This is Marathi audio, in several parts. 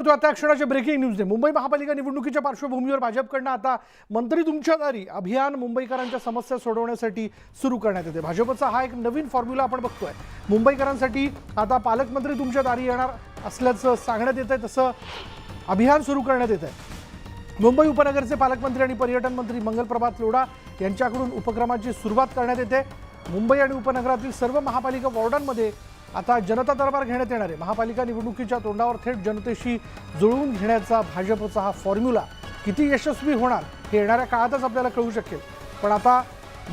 तो आता क्षणाच्या ब्रेकिंग न्यूज आहे। मुंबई महापालिका निवडणुकीच्या पार्श्वभूमीवर भाजपकडनं आता मंत्री तुमच्या दारी अभियान मुंबईकरांच्या समस्या सोडवण्यासाठी सुरू करण्यात येते। भाजपचा हा एक नवीन फॉर्म्युला आपण बघतोय। मुंबईकरांसाठी आता पालकमंत्री तुमच्या दारी येणार असल्याचं सांगण्यात येत आहे, तसं अभियान सुरू करण्यात येत आहे। मुंबई उपनगरचे पालकमंत्री आणि पर्यटन मंत्री मंगलप्रभात लोढा यांच्याकडून उपक्रमाची सुरुवात करण्यात येते। मुंबई आणि उपनगरातील सर्व महापालिका वॉर्डांमध्ये आता जनता दरबार घेण्यात येणार आहे। महापालिका निवडणुकीच्या तोंडावर थेट जनतेशी जुळवून घेण्याचा भाजपचा हा फॉर्म्युला किती यशस्वी होणार हे येणाऱ्या काळातच आपल्याला कळू शकेल। पण आता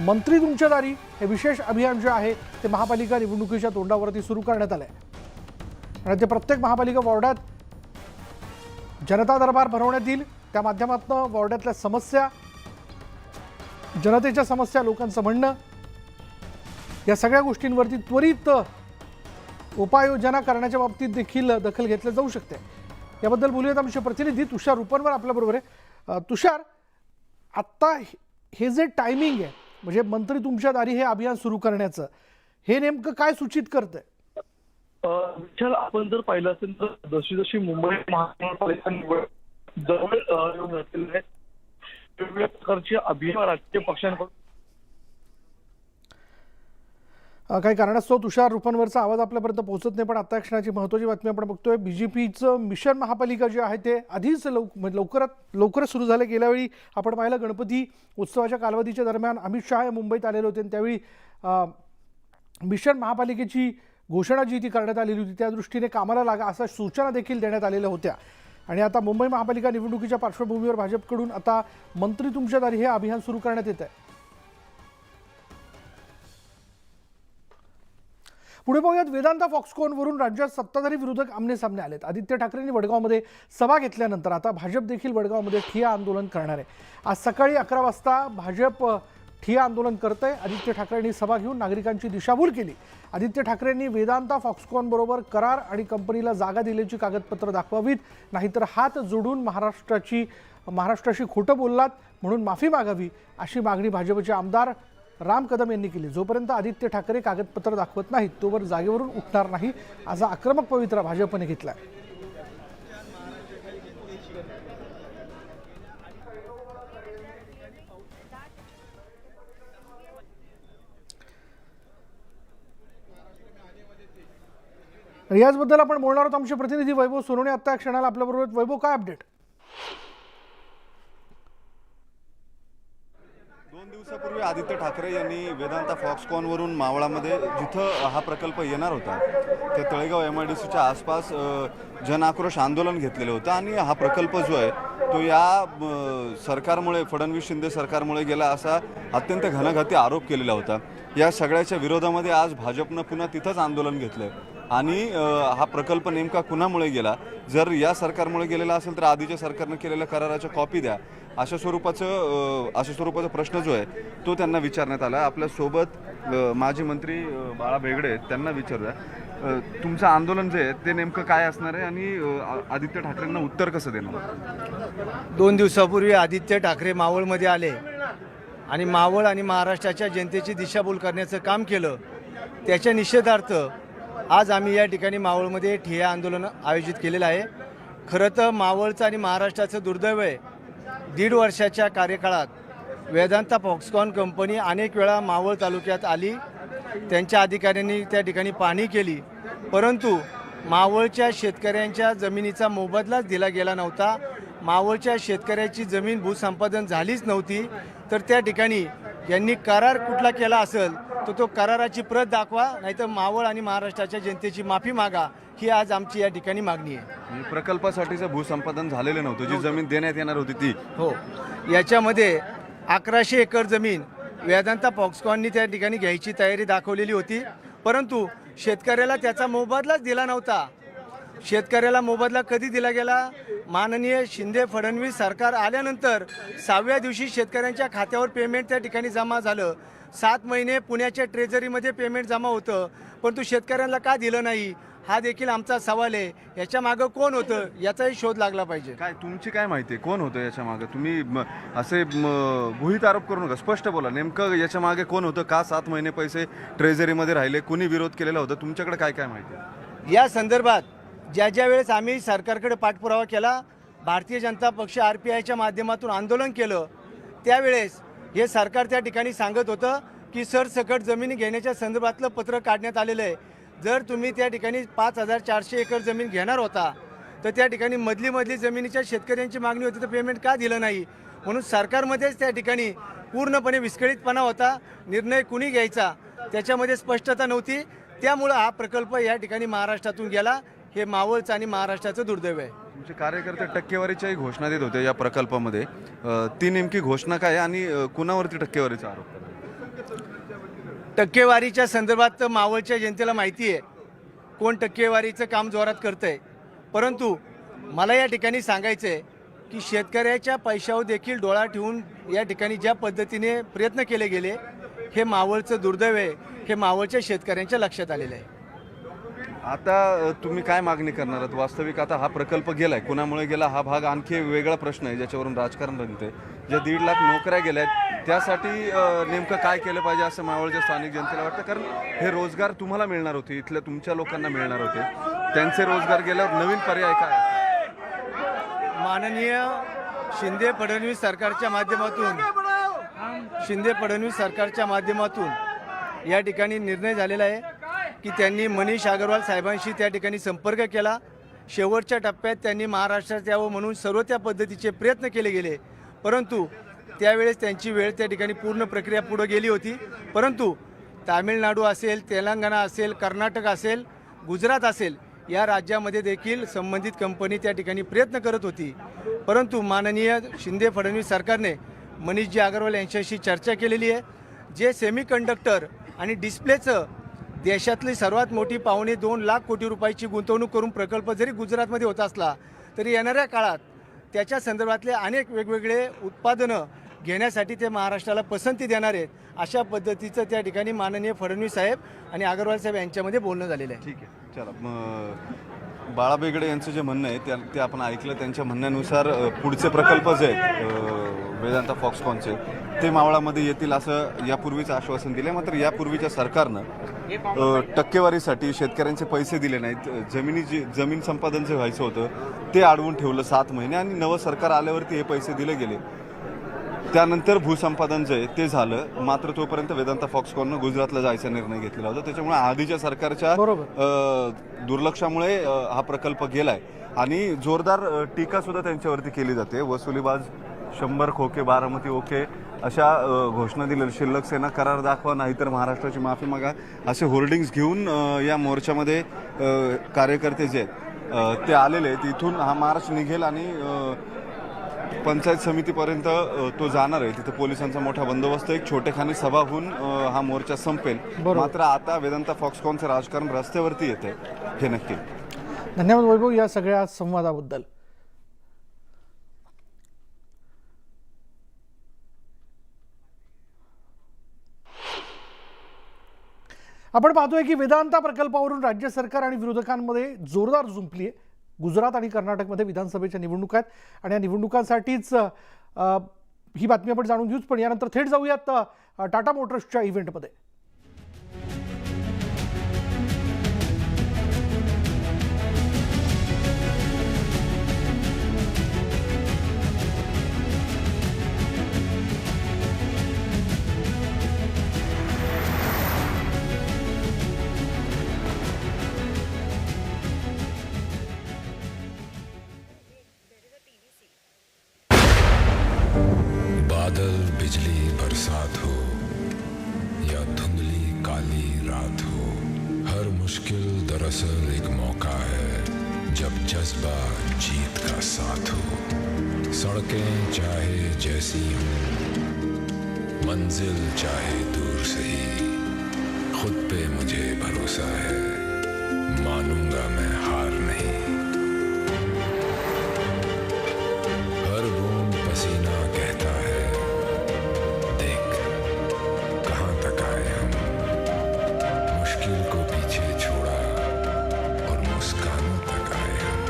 मंत्री तुमच्या दारी हे विशेष अभियान जे आहे ते महापालिका निवडणुकीच्या तोंडावरती सुरू करण्यात आलं आहे आणि ते प्रत्येक महापालिका वॉर्डात जनता दरबार भरवण्यात येईल। त्या माध्यमातून वॉर्डातल्या समस्या, जनतेच्या समस्या, लोकांचं म्हणणं या सगळ्या गोष्टींवरती त्वरित उपाययोजना करण्याच्या बाबतीत देखील दखल घेतली जाऊ शकते। याबद्दल बोलूयात आमचे प्रतिनिधी तुषार रूपनवर आपल्याबरोबर आहे। तुषार, आत्ता हे जे टायमिंग आहे म्हणजे मंत्री तुमच्या दारी हे अभियान सुरू करण्याचं, हे नेमकं काय सूचित करतंय? विठ्ठल, आपण जर पाहिलं असेल तर जशी जशी मुंबई महानगरपालिका निवडणूक जवळ येऊन राहिलेली आहे, वेगवेगळ्या प्रकारचे अभियान राजकीय पक्षांकडून काही कारणास्तव तुषार रूपनवरचा आवाज आपल्यापर्यंत पोहोचत नाही। पण आता क्षणाची महत्त्वाची बातमी आपण बघतोय। बीजेपीचं मिशन महापालिका जे आहे ते आधीच लवकरच सुरू झालं। गेल्या वेळी आपण पाहिलं गणपती उत्सवाच्या कालावधीच्या दरम्यान अमित शहा हे मुंबईत आलेले होते आणि त्यावेळी मिशन महापालिकेची घोषणा जी ती करण्यात आलेली होती, त्या दृष्टीने कामाला लागा अशा सूचना देखील देण्यात आलेल्या होत्या। आणि आता मुंबई महापालिका निवडणुकीच्या पार्श्वभूमीवर भाजपकडून आता मंत्री तुमच्या दारी हे अभियान सुरू करण्यात येत आहे। पुढे पाहूयात, वेदांता फॉक्सकॉनवरून राज्यात सत्ताधारी विरोधक आमने-सामने आलेत। आदित्य ठाकरेंनी वडगावमध्ये सभा घेतल्यानंतर आता भाजप देखील वडगावमध्ये ठिय्या आंदोलन करणार आहे। आज सकाळी 11 वाजता भाजप ठिय्या आंदोलन करत आहे। आदित्य ठाकरेंनी सभा घेऊन नागरिकांची दिशाभूल केली। आदित्य ठाकरेंनी वेदांता फॉक्सकॉनबरोबर करार आणि कंपनीला जागा दिल्याची कागदपत्र दाखवावीत, नाहीतर हात जोडून महाराष्ट्राशी खोटं बोललात म्हणून माफी मागावी अशी मागणी भाजपचे आमदार राम कदम यांनी केली। जोपर्यंत आदित्य ठाकरे कागदपत्र दाखवत नाहीत तोवर जागेवरून उठणार नाही असा आक्रमक पवित्रा भाजपने घेतलाय। याचबद्दल आपण बोलणार आहोत। आमचे प्रतिनिधी वैभव सोनवणे आता क्षणाला आपल्याबरोबर। वैभव, काय अपडेट? 2 दिवसापूर्वी आदित्य ठाकरे यांनी वेदांता फॉक्सकॉनवरून मावळामध्ये जिथं हा प्रकल्प येणार होता ते तळेगाव MIDCच्या आसपास जनआक्रोश आंदोलन घेतलेलं होतं आणि हा प्रकल्प जो आहे तो या सरकारमुळे, फडणवीस शिंदे सरकारमुळे गेला असा अत्यंत घणाघाती आरोप केलेला होता। या सगळ्याच्या विरोधामध्ये आज भाजपनं पुन्हा तिथंच आंदोलन घेतलं आणि हा प्रकल्प नेमका कुणामुळे गेला, जर या सरकारमुळे गेलेला असेल तर आधीच्या सरकारनं केलेल्या कराराच्या कॉपी द्या, अशा स्वरूपाचा प्रश्न जो आहे तो त्यांना विचारण्यात आला। आपल्यासोबत माजी मंत्री बाळा बेगडे, त्यांना विचारूया तुमचं आंदोलन जे आहे ते नेमकं काय असणार आहे आणि आदित्य ठाकरेंना उत्तर कसं देणार? 2 दिवसापूर्वी आदित्य ठाकरे मावळमध्ये आले आणि मावळ आणि महाराष्ट्राच्या जनतेची दिशाभूल करण्याचं काम केलं। त्याच्या निषेधार्थ आज आम्ही या ठिकाणी मावळमध्ये ठिय्या आंदोलन आयोजित केलेलं आहे। खरं तर मावळचं आणि महाराष्ट्राचं दुर्दैव आहे, 1.5 वर्षाच्या कार्यकाळात वेदांता फॉक्सकॉन कंपनी अनेक वेळा मावळ तालुक्यात आली, त्यांच्या अधिकाऱ्यांनी त्या ठिकाणी पाहणी केली, परंतु मावळच्या शेतकऱ्यांच्या जमिनीचा मोबदलाच दिला गेला नव्हता। मावळच्या शेतकऱ्याची जमीन भूसंपादन झालीच नव्हती, तर त्या ठिकाणी यांनी करार कुठला केला असेल तर तो कराराची प्रत दाखवा, नाहीतर मावळ आणि महाराष्ट्राच्या जनतेची माफी मागा, ही आज आमची या ठिकाणी मागणी आहे। प्रकल्पासाठीचं भूसंपादन झालेलं नव्हतं, जी जमीन देण्यात येणार होती ती? हो, याच्यामध्ये 1100 एकर जमीन वेदांता फॉक्सकॉननी त्या ठिकाणी घ्यायची तयारी दाखवलेली होती, परंतु शेतकऱ्याला त्याचा मोबदलाच दिला नव्हता। शेतकऱ्याला मोबदला कधी दिला गेला? माननीय शिंदे फडणवीस सरकार आल्यानंतर 6व्या दिवशी शेतकऱ्यांच्या खात्यावर पेमेंट त्या ठिकाणी जमा झालं। 7 महिने पुण्याच्या ट्रेझरीमध्ये पेमेंट जमा होतं, परंतु शेतकऱ्यांना का दिलं नाही हा देखील आमचा सवाल आहे। याच्या मागं कोण होतं याचाही शोध लागला पाहिजे। काय तुमची काय माहिती आहे, कोण होतं याच्या मागं? तुम्ही असे गुहित आरोप करू नका, स्पष्ट बोला, नेमकं याच्या मागे कोण होतं? का 7 महिने पैसे ट्रेझरीमध्ये राहिले? कुणी विरोध केलेला होता? तुमच्याकडे काय काय माहिती आहे या संदर्भात? ज्या वेळेस आम्ही सरकारकडे पाठपुरावा केला, भारतीय जनता पक्ष RPIच्या माध्यमातून आंदोलन केलं, त्यावेळेस हे सरकार त्या ठिकाणी सांगत होतं की सरसकट जमिनी घेण्याच्या संदर्भातलं पत्र काढण्यात आलेलं आहे. जर तुम्ही त्या ठिकाणी 5400 एकर जमीन घेणार होता तर त्या ठिकाणी मधली जमिनीच्या शेतकऱ्यांची मागणी होती तर पेमेंट का दिलं नाही. म्हणून सरकारमध्येच त्या ठिकाणी पूर्णपणे विस्कळीतपणा होता. निर्णय कुणी घ्यायचा त्याच्यामध्ये स्पष्टता नव्हती. त्यामुळं हा प्रकल्प या ठिकाणी महाराष्ट्रातून गेला. हे मावळचं आणि महाराष्ट्राचं दुर्दैव आहे. तुमचे कार्यकर्ते टक्केवारीच्याही घोषणा देत होते या प्रकल्पामध्ये. ती नेमकी घोषणा काय आणि कुणावरती टक्केवारीचा आरोप करतात? टक्केवारीच्या संदर्भात तर मावळच्या जनतेला माहिती आहे कोण टक्केवारीचं काम जोरात करतंय. परंतु मला या ठिकाणी सांगायचं आहे की शेतकऱ्याच्या पैशावर देखील डोळा ठेवून या ठिकाणी ज्या पद्धतीने प्रयत्न केले गेले हे मावळचं दुर्दैव आहे. हे मावळच्या शेतकऱ्यांच्या लक्षात आलेलं आहे. आता तुम्ही काय मागणी करणार आहात? वास्तविक आता हा प्रकल्प गेलाय, कुणामुळे गेला हा भाग आणखी वेगळा प्रश्न आहे ज्याच्यावरून राजकारण रंगते. ज्या 1.5 लाख नोकऱ्या गेल्या आहेत त्यासाठी नेमकं काय केलं पाहिजे असं मावळच्या स्थानिक जनतेला वाटतं? कारण हे रोजगार तुम्हाला मिळणार होते, इथल्या तुमच्या लोकांना मिळणार होते, त्यांचे रोजगार गेल्यावर नवीन पर्याय काय? माननीय शिंदे फडणवीस सरकारच्या माध्यमातून या ठिकाणी निर्णय झालेला आहे की त्यांनी मनीष अग्रवाल साहेबांशी त्या ठिकाणी संपर्क केला. शेवटच्या टप्प्यात त्यांनी महाराष्ट्रात यावं म्हणून सर्व त्या पद्धतीचे प्रयत्न केले गेले. परंतु त्यावेळेस त्यांची वेळ त्या ठिकाणी पूर्ण प्रक्रिया पुढे गेली होती. परंतु तामिळनाडू असेल, तेलंगणा असेल, कर्नाटक असेल, गुजरात असेल या राज्यामध्ये देखील संबंधित कंपनी त्या ठिकाणी प्रयत्न करत होती. परंतु माननीय शिंदे फडणवीस सरकारने मनीषजी अग्रवाल यांच्याशी चर्चा केलेली आहे. जे सेमीकंडक्टर आणि डिस्प्लेचं देशातली सर्वात मोठी 2.25 लाख कोटी रुपयाची गुंतवणूक करून प्रकल्प जरी गुजरातमध्ये होत असला तरी येणाऱ्या काळात त्याच्या संदर्भातले अनेक वेगवेगळे उत्पादनं घेण्यासाठी ते महाराष्ट्राला पसंती देणार आहेत. अशा पद्धतीचं त्या ठिकाणी माननीय फडणवीस साहेब आणि अग्रवाल साहेब यांच्यामध्ये बोलणं झालेलं आहे. ठीक आहे, चला. मग बाळा बेगडे यांचं जे म्हणणं आहे ते आपण ऐकलं. त्यांच्या म्हणण्यानुसार पुढचे प्रकल्प जे आहेत वेदांता फॉक्सकॉनचे ते मावळामध्ये येतील असं यापूर्वीच आश्वासन दिलं. मात्र यापूर्वीच्या सरकारनं टक्केवारीसाठी शेतकऱ्यांचे पैसे दिले नाहीत. जमीन संपादन जे व्हायचं होतं ते अडवून ठेवलं 7 महिने आणि नवं सरकार आल्यावरती हे पैसे दिले गेले. त्यानंतर भूसंपादन जे आहे ते झालं. मात्र तोपर्यंत वेदांता फॉक्सकॉननं गुजरातला जायचा निर्णय घेतलेला होता. त्याच्यामुळे आधीच्या सरकारच्या दुर्लक्षामुळे हा प्रकल्प गेलाय आणि जोरदार टीका सुद्धा त्यांच्यावरती केली जाते. वसुलीबाज, 100 खोके, बारामती ओके अशा घोषणा दिलेल्या. शिल्लक सेना करार दाखवा नाहीतर महाराष्ट्राची माफी मागा असे होर्डिंग्स घेऊन या मोर्चामध्ये कार्यकर्ते जे आहेत ते आलेले आहेत. इथून हा मार्च निघेल आणि पंचायत समितीपर्यंत तो जाणार आहे. तिथे पोलिसांचा मोठा बंदोबस्त, एक छोटेखानी सभा होऊन हा मोर्चा संपेल. मात्र आता वेदांता फॉक्सकॉनचं राजकारण रस्त्यावरती येते हे नक्की. धन्यवाद वैभव या सगळ्या संवादाबद्दल. आपण पाहतोय की वेदांता प्रकल्पावरून राज्य सरकार आणि विरोधकांमध्ये जोरदार जुंपली आहे. गुजरात आणि कर्नाटकमध्ये विधानसभेच्या निवडणुका आहेत आणि या निवडणुकांसाठीच ही बातमी आपण जाणून घेऊच. पण यानंतर थेट जाऊयात टाटा मोटर्सच्या इव्हेंटमध्ये. बादल, बिजली, बरसात हो या धुंधली काली रात हो, हर मुश्किल दरअसल एक मौका है जब जज्बा जीत का साथ हो। सड़कें चाहे जैसी हों, मंजिल चाहे दूर से ही, खुद पे मुझे भरोसा है, मानूंगा मैं हार नहीं। हर बूंद पसीना कहता है, देख कहां तक आए हम, मुश्किल को पीछे छोड़ा और मुस्कानों तक आए हम।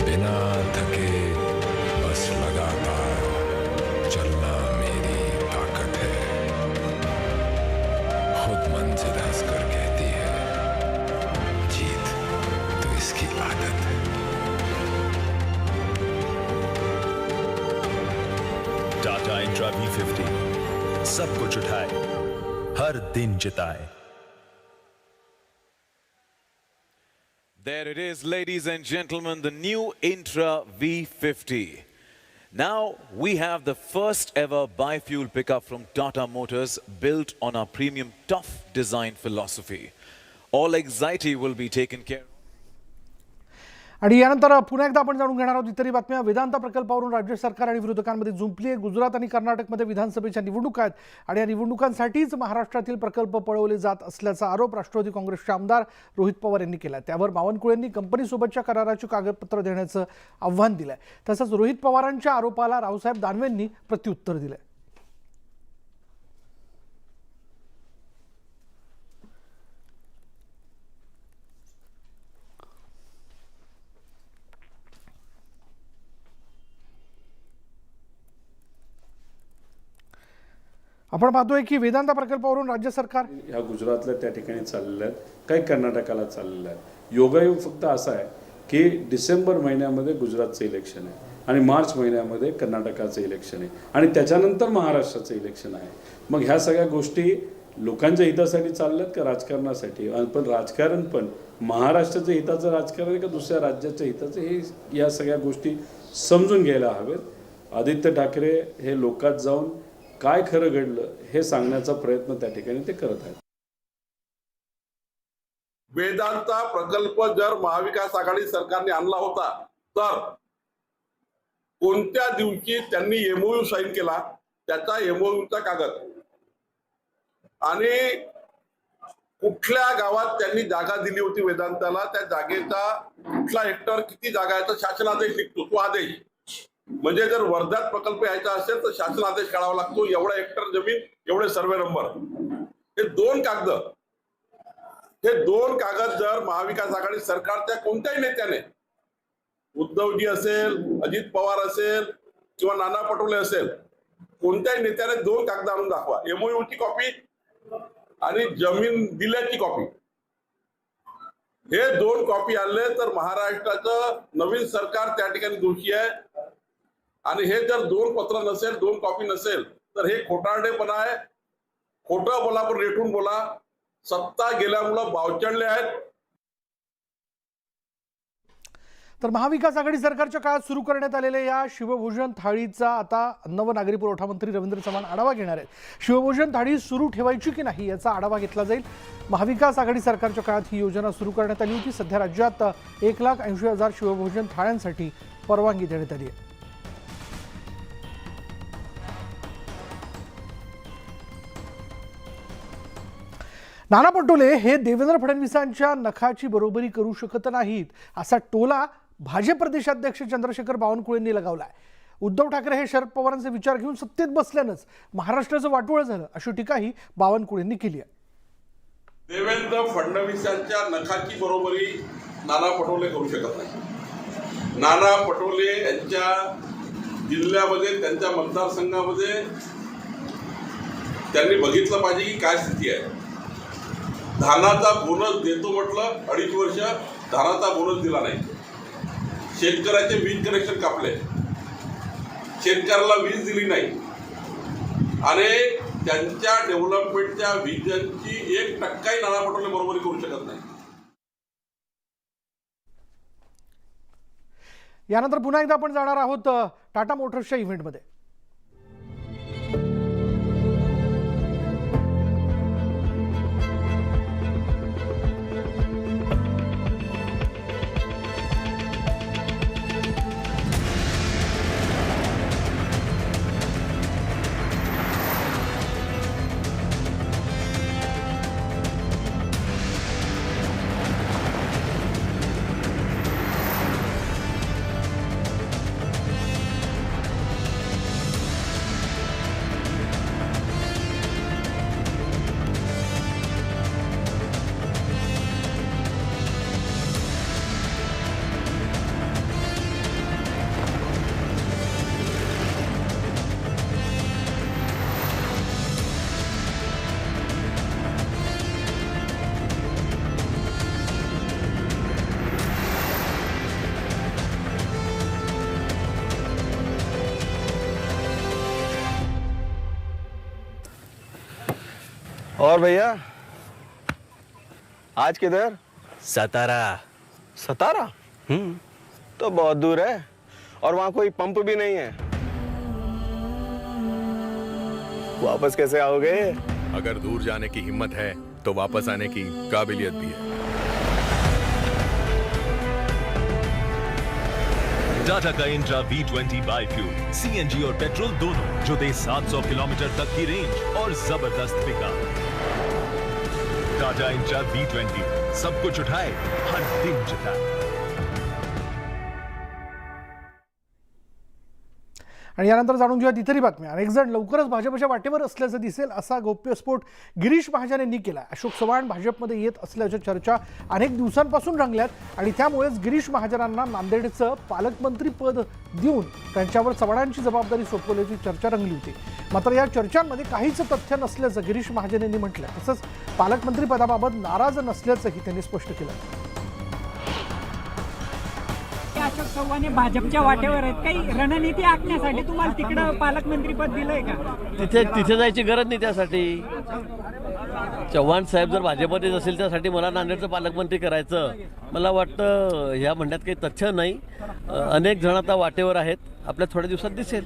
बिना थके बस लगातार चलना मेरी ताकत है। Mahindra V50, सब कुछ उठाए, हर दिन जिताए. There it is, ladies and gentlemen, the new Intra V50. Now we have the first ever bi-fuel pickup from Tata Motors built on our premium tough design philosophy. All anxiety will be taken care of. आणि यानंतर पुन्हा एकदा आपण जाणून घेणार आहोत इतरही बातम्या. वेदांता प्रकल्पावरून राज्य सरकार आणि विरोधकांमध्ये जुंपली आहे. गुजरात आणि कर्नाटकमध्ये विधानसभेच्या निवडणुका आहेत आणि या निवडणुकांसाठीच महाराष्ट्रातील प्रकल्प पळवले जात असल्याचा आरोप राष्ट्रवादी काँग्रेसचे आमदार रोहित पवार यांनी केला. त्यावर बावनकुळेंनी कंपनीसोबतच्या कराराची कागदपत्र देण्याचं आव्हान दिलंय. तसंच रोहित पवारांच्या आरोपाला रावसाहेब दानवेंनी प्रत्युत्तर दिलंय. आपण पाहतोय की वेदांता प्रकल्पावरून राज्य सरकार ह्या गुजरातला त्या ठिकाणी चाललेल्या आहेत, काही कर्नाटकाला चाललेल्या आहेत. योगायोग फक्त असा आहे की डिसेंबर महिन्यामध्ये गुजरातचं इलेक्शन आहे आणि मार्च महिन्यामध्ये कर्नाटकाचं इलेक्शन आहे आणि त्याच्यानंतर महाराष्ट्राचं इलेक्शन आहे. मग ह्या सगळ्या गोष्टी लोकांच्या हितासाठी चालल्यात का राजकारणासाठी? पण राजकारण पण महाराष्ट्राच्या हिताचं राजकारण आहे का दुसऱ्या राज्याच्या हिताचं, हे या सगळ्या गोष्टी समजून घ्यायला हवेत. आदित्य ठाकरे हे लोकात जाऊन काय खरं घडलं हे सांगण्याचा प्रयत्न त्या ठिकाणी ते करत आहेत. वेदांता प्रकल्प जर महाविकास आघाडी सरकारने आणला होता तर कोणत्या दिवशी त्यांनी एमओयू साईन केला, त्याचा एमओयूचा कागद आणि कुठल्या गावात त्यांनी जागा दिली होती वेदांताला, त्या जागेचा कुठला हेक्टर किती जागा आहे तर शासनादेश निघतो. तो आदेश म्हणजे जर वर्ध्यात प्रकल्प यायचा असेल तर शासन आदेश काढावा लागतो. एवढा हेक्टर जमीन, एवढे सर्वे नंबर, हे दोन कागद जर महाविकास आघाडी सरकारच्या कोणत्याही नेत्याने, उद्धवजी असेल, अजित पवार असेल किंवा नाना पटोले असेल, कोणत्याही नेत्याने 2 कागद आणून दाखवा, एमओयूची कॉपी आणि जमीन दिल्याची कॉपी. हे 2 कॉपी आणले तर महाराष्ट्राचं नवीन सरकार त्या ठिकाणी दोषी आहे. आणि हे जर 2 पत्र नसेल, 2 कॉपी नसेल तर हे खोटारडेपणा आहे. खोटं बोला पण रेटून बोला. सत्ता गेल्यामुळं बावचळले आहेत. तर महाविकास आघाडी सरकारच्या काळात सुरू करण्यात आलेल्या या शिवभोजन थाळीचा आता अन्न व नागरी पुरवठा मंत्री रवींद्र चव्हाण आढावा घेणार आहेत. शिवभोजन थाळी सुरू ठेवायची की नाही याचा आढावा घेतला जाईल. महाविकास आघाडी सरकारच्या काळात ही योजना सुरू करण्यात आली होती. सध्या राज्यात 1,80,000 शिवभोजन थाळ्यांसाठी परवानगी देण्यात आली आहे. नाना पटोले हे देवेंद्र फडणवीसांच्या नखाची बरोबरी करू शकत नाहीत असा टोला भाजप प्रदेशाध्यक्ष चंद्रशेखर बावनकुळेंनी लगावलाय. उद्धव ठाकरे हे शरद पवारांचे विचार घेऊन सत्तेत बसल्यानंच महाराष्ट्राचं वाटोळं झालं अशी टीकाही बावनकुळेंनी केली आहे. देवेंद्र फडणवीसांच्या नखाची बरोबरी नाना पटोले करू शकत नाही. नाना पटोले यांच्या जिल्ह्यामध्ये, त्यांच्या मतदारसंघामध्ये त्यांनी बघितलं पाहिजे की काय स्थिती आहे. धानाचा बोनस देतो म्हटलं, 2.5 वर्ष धानाचा बोनस दिला नाही. शेतकऱ्याचे वीज कनेक्शन कापले, शेतकऱ्याला वीज दिली नाही आणि त्यांच्या डेव्हलपमेंटच्या विजनची 1% नाना पटोले बरोबरी करू शकत नाही. यानंतर पुन्हा एकदा आपण जाणार आहोत टाटा मोटर्सच्या इव्हेंटमध्ये. और भैया आज किधर? सतारा। सतारा? तो बहुत दूर है और वहां कोई पंप भी नहीं है। वापस कैसे आओगे? अगर दूर जाने की हिम्मत है तो वापस आने की काबिलियत भी है। टाटा का इंट्रा V20 बायोफ्यूल सीएनजी और पेट्रोल दोनों, जो दे 700 किलोमीटर तक की रेंज और जबरदस्त पिकअप। टाटा इंट्रा V20 सब कुछ उठाए, हर दिन जिताए। आणि यानंतर जाणून घेऊयात इतरही बातम्या। अनेक जण लवकरच भाजपच्या वाटेवर असल्याचं दिसेल असा गौप्यस्फोट गिरीश महाजन यांनी केला। अशोक चव्हाण भाजपमध्ये येत असल्याच्या चर्चा अनेक दिवसांपासून रंगल्यात आणि त्यामुळेच गिरीश महाजनांना नांदेडचं पालकमंत्री पद देऊन त्यांच्यावर चव्हाणांची जबाबदारी सोपवल्याची चर्चा रंगली होती। मात्र या चर्चांमध्ये काहीच तथ्य नसल्याचं गिरीश महाजन यांनी म्हटलं। तसंच पालकमंत्री पदाबाबत नाराज नसल्याचंही त्यांनी स्पष्ट केलं। अशोक चव्हाण भाजपच्या वाटेवर आहेत, काही रणनीती आखण्यासाठी तुम्हाला तिकडं पालकमंत्रीपद दिलंय का? तिथे जायची गरज नाही त्यासाठी। चव्हाण साहेब जर भाजपमध्ये असेल त्यासाठी मला नांदेडचं पालकमंत्री करायचं, मला वाटतं ह्या म्हणण्यात काही तथ्य नाही। अनेक जण आता वाटेवर आहेत, आपल्या थोड्या दिवसात दिसेल।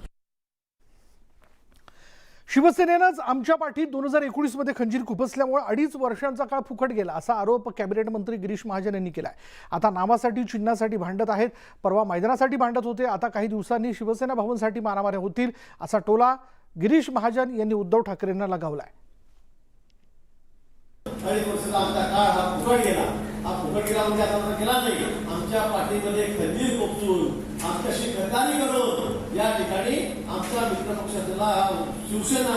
शिवसेनेनंच आमच्या पाठीत 2019 मध्ये खंजीर खुपसल्यामुळे 2.5 वर्षांचा काळ फुकट गेला असा आरोप कॅबिनेट मंत्री गिरीश महाजन यांनी केलाय। आता नावासाठी चिन्हासाठी भांडत आहेत, परवा मैदानासाठी भांडत होते, आता काही दिवसांनी शिवसेना भवनसाठी मारामाऱ्या होतील असा टोला गिरीश महाजन यांनी उद्धव ठाकरेंना लगावलाय। 2.5 वर्षाचा आमचा काळ हा फुकट गेला। हा फुकट गेला म्हणजे आता गेला नाही, आमच्या पाठीमध्ये खंजीर खुपसून आमच्याशी गद्दारी करून या ठिकाणी आमचा मित्रपक्षाचा शिवसेना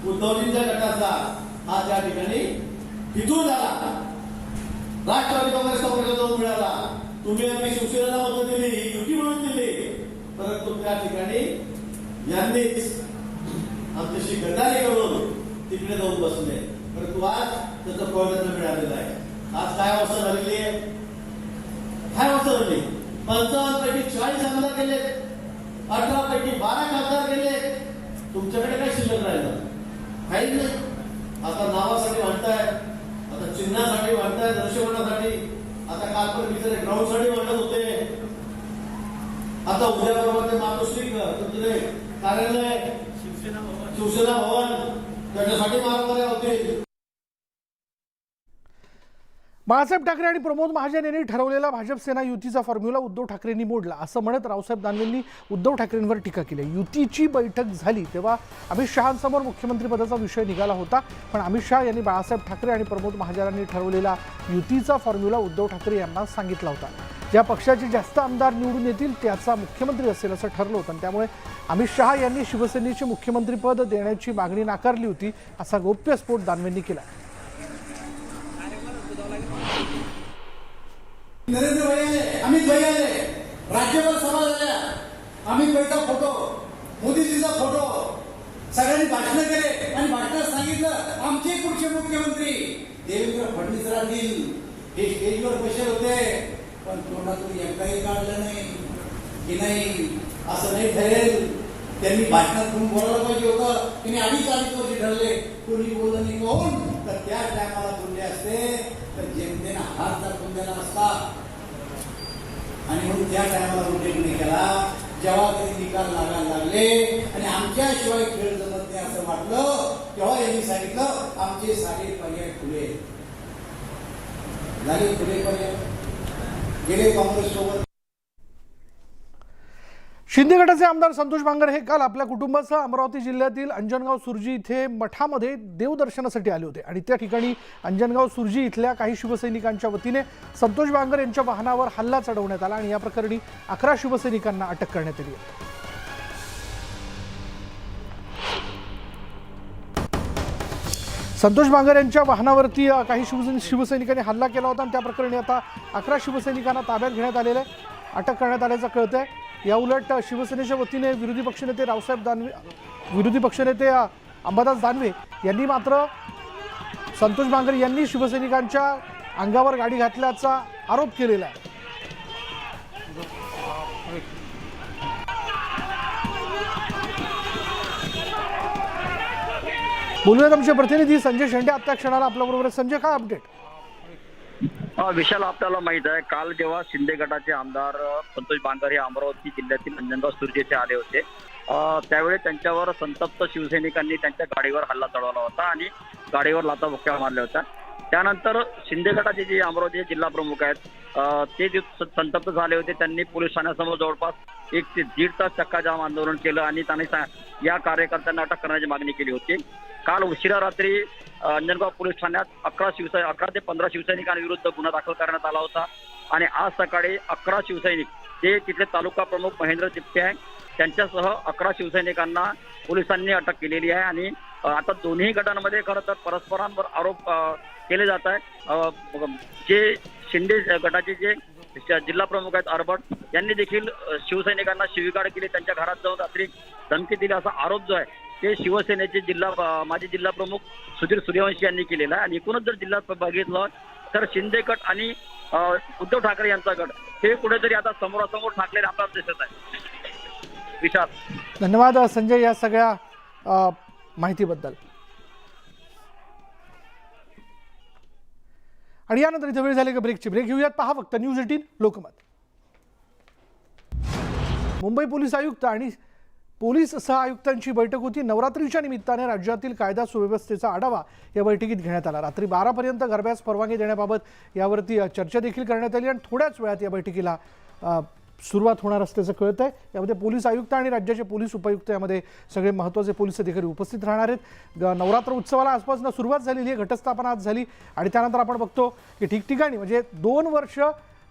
उद्धवजींच्या गटाचा हा त्या ठिकाणी फितूर झाला। राष्ट्रवादी काँग्रेसचा पक्ष जाऊन मिळाला, तुम्ही आम्ही शिवसेनेला मदत दिली, युती म्हणून दिली, परंतु त्या ठिकाणी यांनीच आमच्याशी गद्दारी करून तिकडे जाऊन बसले। परंतु आज त्याचं फळ त्यांना मिळालेलं आहे। आज काय अवस्था झालेली आहे? काय अवस्था झाली? 55 पैकी 40 आमदार गेले, 18 पैकी 12 खासदार गेले, तुमच्याकडे काय शिल्लक राहिलं? काही नाही। आता नावासाठी भांडताय, आता चिन्हासाठी भांडताय, दर्शवण्यासाठी, आता कालपर्यंत बिचारे ग्राउंडसाठी भांडत होते, आता उद्या बरोबर ते मातोश्री तुमचे कार्यालय शिवसेना भवन त्याच्यासाठी मारामाऱ्या होते। बाळासाहेब ठाकरे आणि प्रमोद महाजन यांनी ठरवलेला भाजप सेना युतीचा फॉर्म्युला उद्धव ठाकरेंनी मोडला असं म्हणत रावसाहेब दानवेंनी उद्धव ठाकरेंवर टीका केली। युतीची बैठक झाली तेव्हा अमित शहांसमोर मुख्यमंत्रीपदाचा विषय निघाला होता, पण अमित शहा यांनी बाळासाहेब ठाकरे आणि प्रमोद महाजनांनी ठरवलेला युतीचा फॉर्म्युला उद्धव ठाकरे यांना सांगितला होता। ज्या पक्षाचे जास्त आमदार निवडून येतील त्याचा मुख्यमंत्री असेल असं ठरलं होतं आणि त्यामुळे अमित शहा यांनी शिवसेनेचे मुख्यमंत्रीपद देण्याची मागणी नाकारली होती असा गौप्यस्फोट दानवेंनी केला। नरेंद्र भाई आले, अमित भाई आले, राज्यभर सभा झाल्या, अमित भाईचा फोटो, मोदीजीचा फोटो, सगळ्यांनी भाषण केले आणि भाषणात सांगितलं आमचे पुढचे मुख्यमंत्री देवेंद्र फडणवीस राहतील। हे स्टेजवर बसले होते, पण तोंडातून एकदाही काढलं नाही की नाही असं नाही ठरेल। त्यांनी भाषणात कोण बोलायला पाहिजे होतं, त्यांनी 2.5 वर्ष ठरले, कोणी बोललं नाही। कोण तर त्या टायमाला बोलले असते तर जनतेने हात दाखवून दिला असता आणि म्हणून त्या टायमाला उल्लेख केला। जेव्हा कधी निकाल लागायला लागले आणि आमच्याशिवाय खेळ जमत नाही असं वाटलं, तेव्हा यांनी सांगितलं आमचे सारे पर्याय खुले झाले। खुले पर्याय गेले काँग्रेस सोबत। शिंदे गटाचे आमदार संतोष बांगर हे काल आपल्या कुटुंबासह अमरावती जिल्ह्यातील अंजनगाव सुर्जी इथे मठामध्ये देवदर्शनासाठी आले होते आणि त्या ठिकाणी अंजनगाव सुर्जी इथल्या काही शिवसैनिकांच्या वतीने संतोष बांगर यांच्या वाहनावर हल्ला चढवण्यात आला आणि या प्रकरणी 11 शिवसैनिकांना अटक करण्यात आली आहे। संतोष बांगर यांच्या वाहनावरती काही शिवसैनिकांनी हल्ला केला होता आणि त्या प्रकरणी आता 11 शिवसैनिकांना ताब्यात घेण्यात आलेलं आहे, अटक करण्यात आल्याचं कळतंय। या उलट शिवसेनेच्या वतीने विरोधी पक्षनेते अंबादास दानवे यांनी मात्र संतोष बांगर यांनी शिवसैनिकांच्या अंगावर गाडी घातल्याचा आरोप केलेला आहे। बोलूयात आमचे प्रतिनिधी संजय शेंडे आता क्षणाला आपल्याबरोबर आहे. संजय, काय अपडेट? विशाल, आपल्याला माहित आहे काल जेव्हा शिंदे गटाचे आमदार संतोष बांगर हे अमरावती जिल्ह्यातील अंजनगाव सुर्जी येथे आले होते, त्यावेळी त्यांच्यावर संतप्त शिवसैनिकांनी त्यांच्या गाडीवर हल्ला चढवला होता आणि गाडीवर लाथाबुक्क्या मारल्या होत्या. त्यानंतर शिंदे गटाचे जे अमरावती जिल्हा प्रमुख आहेत ते जे संतप्त झाले होते, त्यांनी पोलीस ठाण्यासमोर जवळपास 1 ते 1.5 तास चक्काजाम आंदोलन केलं आणि त्यांनी या कार्यकर्त्यांना अटक करण्याची मागणी केली होती. काल उशिरा रात्री अंजनगाव पोलीस ठाण्यात 11 ते 15 शिवसैनिकांविरुद्ध गुन्हा दाखल करण्यात आला होता आणि आज सकाळी 11 शिवसैनिक, जे तिथले तालुका प्रमुख महेंद्र तिप्टे आहे, त्यांच्यासह 11 शिवसैनिकांना पोलिसांनी अटक केलेली आहे. आणि आता दोन्ही गटांमध्ये खरं तर परस्परांवर आरोप केले जात आहे. जे शिंदे गटाचे जे जिल्हा प्रमुख आहेत अरबट, यांनी देखील शिवसैनिकांना शिवीगाळ केली, त्यांच्या घरात जाऊन रात्री धमकी दिली असा आरोप जो आहे ते शिवसेनेचे माजी जिल्हा प्रमुख सुधीर सूर्यवंशी यांनी केलेला आहे. आणि एकूणच जर जिल्ह्यात बघितलं तर शिंदे गट आणि उद्धव ठाकरे यांचा गट हे कुठेतरी आता समोरासमोर ठाकलेले आपल्याला दिसत आहे. विशाल, धन्यवाद संजय या सगळ्या माहितीबद्दल. आणि यानंतर इथे वेळ झाली का ब्रेकची. ब्रेक घेऊयात. पहा फक्त न्यूज 18 लोकमत. मुंबई पोलीस आयुक्त आणि पोलीस सहआयुक्तांची बैठक होती. नवरात्रीच्या निमित्ताने राज्यातील कायदा सुव्यवस्थेचा आढावा या बैठकीत घेण्यात आला. रात्री 12 पर्यंत गरब्यास परवानगी देण्याबाबत यावरती चर्चा देखील करण्यात आली आणि थोड्याच वेळात या बैठकीला सुरुवात होणार असल्याचं कळत आहे. यामध्ये पोलीस आयुक्त आणि राज्याचे पोलीस उपायुक्त यामध्ये सगळे महत्त्वाचे पोलीस अधिकारी उपस्थित राहणार आहेत. नवरात्र उत्सवाला आजपासून सुरुवात झालेली आहे. घटस्थापना आज झाली आणि त्यानंतर आपण बघतो की ठिकठिकाणी म्हणजे 2 वर्ष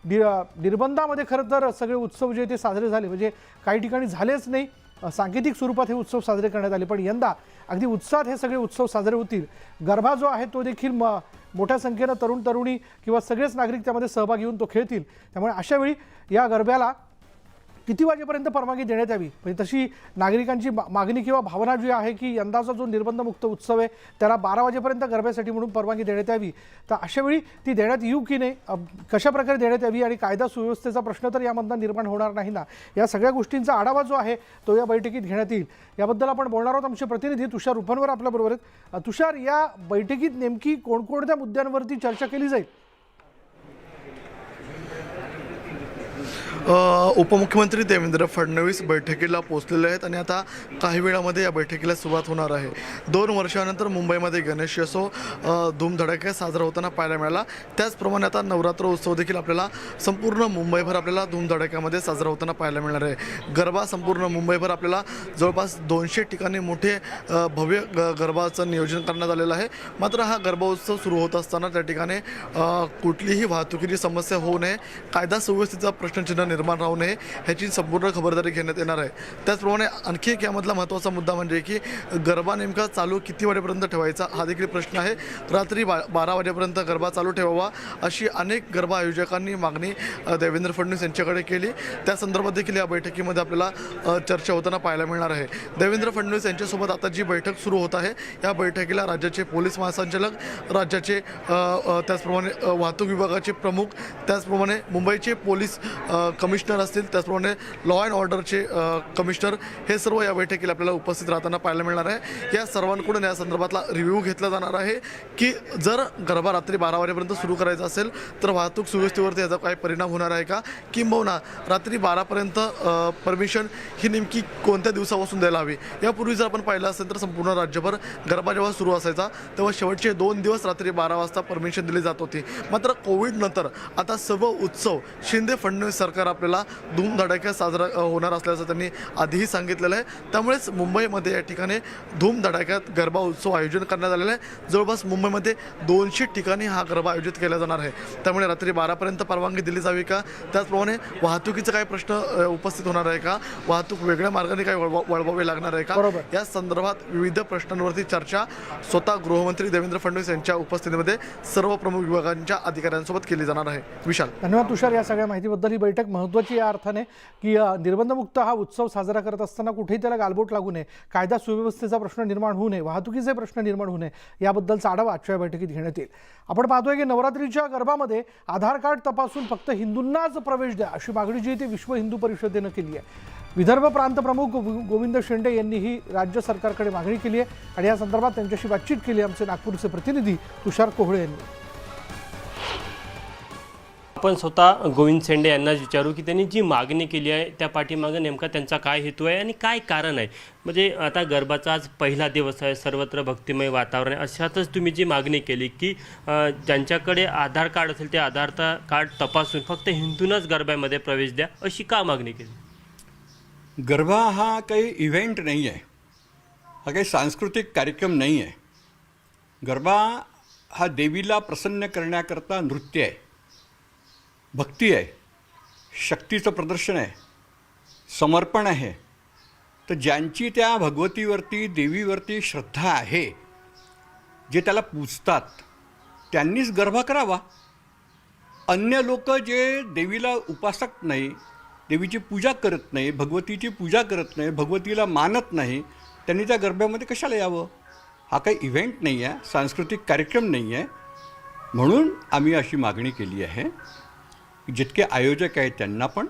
निर्बंधामध्ये खरं तर सगळे उत्सव जे ते साजरे झाले, म्हणजे काही ठिकाणी झालेच नाही, सांकेतिक स्वरूपात हे उत्सव साजरे करण्यात आले. पण यंदा अगदी उत्साहात हे सगळे उत्सव साजरे होतील. गरबा जो आहे तो देखील मोठ्या संख्येनं तरुण तरुणी किंवा सगळेच नागरिक त्यामध्ये सहभागी होऊन तो खेळतील. त्यामुळे अशा वेळी या गरब्याला किती वाजेपर्यंत परवानगी देण्यात यावी, म्हणजे तशी नागरिकांची मागणी किंवा भावना जी आहे की यंदाचा जो निर्बंधमुक्त उत्सव आहे त्याला 12 वाजेपर्यंत गरब्यासाठी म्हणून परवानगी देण्यात यावी. तर अशा वेळी ती देण्यात येऊ की नाही, कशा प्रकारे देण्यात यावी आणि कायदा सुव्यवस्थेचा प्रश्न तर यामधून निर्माण होणार नाही ना, या सगळ्या गोष्टींचा आढावा जो आहे तो या बैठकीत घेण्यात येईल. याबद्दल आपण बोलणार आहोत. आमचे प्रतिनिधी तुषार रुपनवर आपल्याबरोबर आहेत. तुषार, या बैठकीत नेमकी कोणकोणत्या मुद्द्यांवरती चर्चा केली जाईल? उपमुख्यमंत्री देवेंद्र फडणवीस बैठकीला पोहोचलेले आहेत आणि आता काही वेळामध्ये या बैठकीला सुरुवात होणार आहे. 2 वर्षानंतर मुंबईमध्ये गणेशोत्सव धूमधडाक्यात साजरा होताना पाहायला मिळाला. त्याचप्रमाणे आता नवरात्र उत्सव देखील आपल्याला संपूर्ण मुंबईभर आपल्याला धूमधडाक्यामध्ये साजरा होताना पाहायला मिळणार आहे. गरबा संपूर्ण मुंबईभर आपल्याला जवळपास 200 ठिकाणी मोठे भव्य गरबाचं नियोजन करण्यात आलेलं आहे. मात्र हा गरबा उत्सव सुरू होत असताना त्या ठिकाणी कुठलीही वाहतुकीची समस्या होऊ नये, कायदा सुव्यवस्थेचा प्रश्नचिन्ह निर्माण राहू नये ह्याची संपूर्ण खबरदारी घेण्यात येणार आहे. त्याचप्रमाणे आणखी एक यामधला महत्त्वाचा मुद्दा म्हणजे की गरबा नेमका चालू किती वाजेपर्यंत ठेवायचा हा देखील प्रश्न आहे. रात्री 12 वाजेपर्यंत गरबा चालू ठेवावा अशी अनेक गरबा आयोजकांनी मागणी देवेंद्र फडणवीस यांच्याकडे केली. त्या संदर्भात देखील या बैठकीमध्ये आपल्याला चर्चा होताना पाहायला मिळणार आहे. देवेंद्र फडणवीस यांच्यासोबत आता जी बैठक सुरू होत आहे या बैठकीला राज्याचे पोलीस महासंचालक, राज्याचे त्याचप्रमाणे वाहतूक विभागाचे प्रमुख, त्याचप्रमाणे मुंबईचे पोलीस कमिशनर असतील, त्याचप्रमाणे लॉ अँड ऑर्डरचे कमिशनर, हे सर्व या बैठकीला आपल्याला उपस्थित राहताना पाहायला मिळणार आहे. या सर्वांकडून या संदर्भातला रिव्ह्यू घेतला जाणार आहे की जर गरबा रात्री 12 वाजेपर्यंत सुरू करायचा असेल तर वाहतूक सुव्यवस्थेवरती याचा काय परिणाम होणार आहे का, किंबहुना रात्री 12पर्यंत परमिशन ही नेमकी कोणत्या दिवसापासून द्यायला हवी. यापूर्वी जर आपण पाहिलं असेल तर संपूर्ण राज्यभर गरबा जेव्हा सुरू असायचा तेव्हा शेवटचे 2 दिवस रात्री 12 वाजता परमिशन दिली जात होती. मात्र कोविडनंतर आता सर्व उत्सव शिंदे फडणवीस सरकार आपल्याला धूमधडाक्यात साजरा होणार असल्याचं त्यांनी आधीही सांगितलेलं आहे. त्यामुळेच मुंबईमध्ये या ठिकाणी धूमधडाक्यात गरबा उत्सव आयोजन करण्यात आलेलं आहे. जवळपास मुंबईमध्ये 200 ठिकाणी हा गरबा आयोजित केला जाणार आहे. त्यामुळे रात्री 12पर्यंत परवानगी दिली जावी का, त्याचप्रमाणे वाहतुकीचा काय प्रश्न उपस्थित होणार आहे का, वाहतूक वेगळ्या मार्गाने काय वळवावे लागणार आहे का, या संदर्भात विविध प्रश्नांवरती चर्चा स्वतः गृहमंत्री देवेंद्र फडणवीस यांच्या उपस्थितीमध्ये सर्व प्रमुख विभागांच्या अधिकाऱ्यांसोबत केली जाणार आहे. विशाल, धन्यवाद तुषार या सगळ्या माहितीबद्दल. ही बैठक महत्त्वाची या अर्थाने की निर्बंधमुक्त हा उत्सव साजरा करत असताना कुठेही त्याला गालबोट लागू नये, कायदा सुव्यवस्थेचा प्रश्न निर्माण होऊ नये, वाहतुकीचे प्रश्न निर्माण होऊ नये याबद्दलचा आढावा आजच्या बैठकीत घेण्यात येईल. आपण पाहतोय की नवरात्रीच्या गरबामध्ये आधार कार्ड तपासून फक्त हिंदूंनाच प्रवेश द्या अशी मागणी जी ती विश्व हिंदू परिषदेनं केली आहे. विदर्भ प्रांत प्रमुख गोविंद शेंडे यांनीही राज्य सरकारकडे मागणी केली आहे आणि या संदर्भात त्यांच्याशी बातचीत केली आमचे नागपूरचे प्रतिनिधी तुषार कोहळे यांनी. आपण स्वतः गोविंद शेंडे यांनाच विचारू की त्यांनी जी मागणी केली आहे त्या पाठीमागे नेमका त्यांचा काय हेतू आहे आणि काय कारण आहे. म्हणजे आता गरबाचा आज पहिला दिवस आहे, सर्वत्र भक्तिमय वातावरण आहे, अशातच तुम्ही जी मागणी केली की ज्यांच्याकडे आधार कार्ड असेल ते आधार कार्ड तपासून फक्त हिंदूंनाच गरब्यामध्ये प्रवेश द्या, अशी का मागणी केली? गरबा हा काही इव्हेंट नाही आहे, हा काही सांस्कृतिक कार्यक्रम नाही आहे. गरबा हा देवीला प्रसन्न करण्याकरता नृत्य आहे, भक्ती आहे, शक्तीचं प्रदर्शन आहे, समर्पण आहे. तर ज्यांची त्या भगवतीवरती देवीवरती श्रद्धा आहे, जे त्याला पूजतात, त्यांनीच गरबा करावा. अन्य लोक जे देवीला उपासक नाही, देवीची पूजा करत नाही, भगवतीची पूजा करत नाही, भगवतीला मानत नाही, त्यांनी त्या गरब्यामध्ये कशाला यावं? हा काही इव्हेंट नाही आहे, सांस्कृतिक कार्यक्रम नाही आहे. म्हणून आम्ही अशी मागणी केली आहे की जितके आयोजक आहेत त्यांना पण,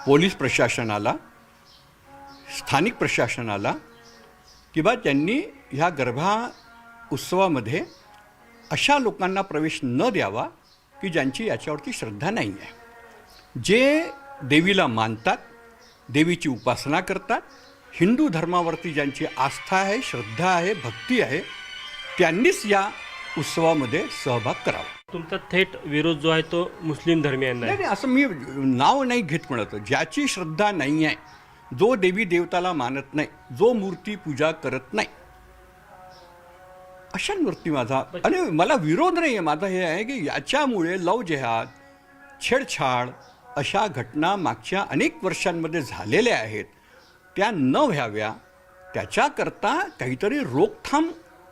पोलीस प्रशासनाला, स्थानिक प्रशासनाला, की बा त्यांनी ह्या गरबा उत्सवामध्ये अशा लोकांना प्रवेश न द्यावा की ज्यांची याच्यावरती श्रद्धा नाही आहे. जे देवीला मानतात, देवीची उपासना करतात, हिंदू धर्मावरती ज्यांची आस्था आहे, श्रद्धा आहे, भक्ती आहे, त्यांनीच या उत्सवामध्ये सहभाग करावा. तुमचा थेट विरोध जो आहे तो मुस्लिम धर्मियांना आहे. नाही, असं मी नाव नाही घेत म्हणत. ज्याची श्रद्धा नाही आहे, जो देवी देवताला मानत नाही, जो मूर्ती पूजा करत नाही, अशांवरती माझा, आणि मला विरोध नाही आहे. माझा हे आहे की याच्यामुळे लव जेहाद, छेडछाड अशा घटना मागच्या अनेक वर्षांमध्ये झालेल्या आहेत, त्या न व्हाव्या, त्याच्याकरता काहीतरी रोकथाम